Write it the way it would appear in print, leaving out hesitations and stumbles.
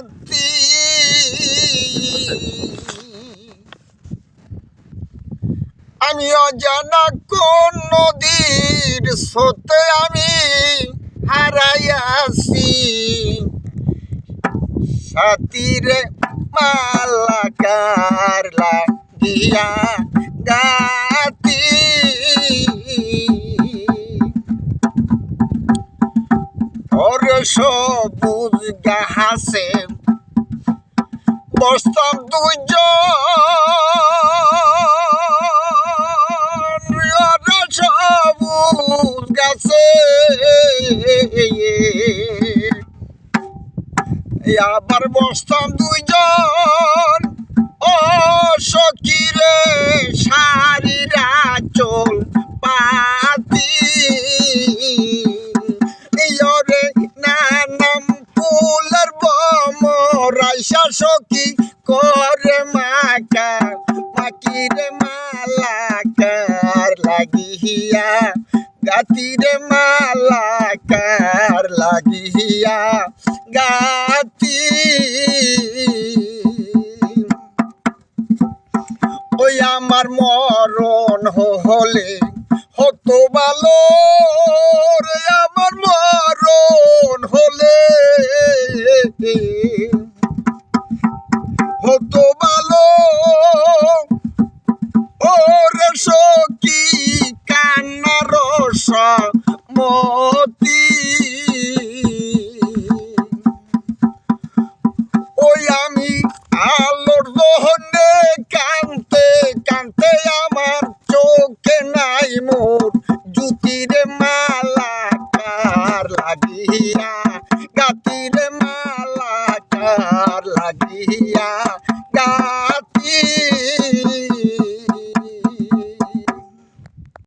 গাতি আমি অজানা কোন নদীর স্রোতে আমি হারাইয়াছি সাথীরে মালাকার লাগিয়া গাতি ওর সবুজ গাছে বসতাম দুইজন সবুজ গাছে আবার বসতাম দুইজন ও সখীরে সারিরা চল পাতি ইয়রে নানাম ফুলের বমরাইসা সখী করে মাকা মাকিরে মালাকার লাগিয়া গাতিরে মালাকার লাগিয়া গাতি ওই আমার মরণ হলে হতো ভালো রে আমার মরণ হলে হতো ভালো ওরে সখী কান্নার মতি ওই আমি আলোর দহনে কানতে কানতে আমার চোখে নাই মোর জুতিরে মালাকার লাগিয়া গাতিরে মালাকার লাগিয়া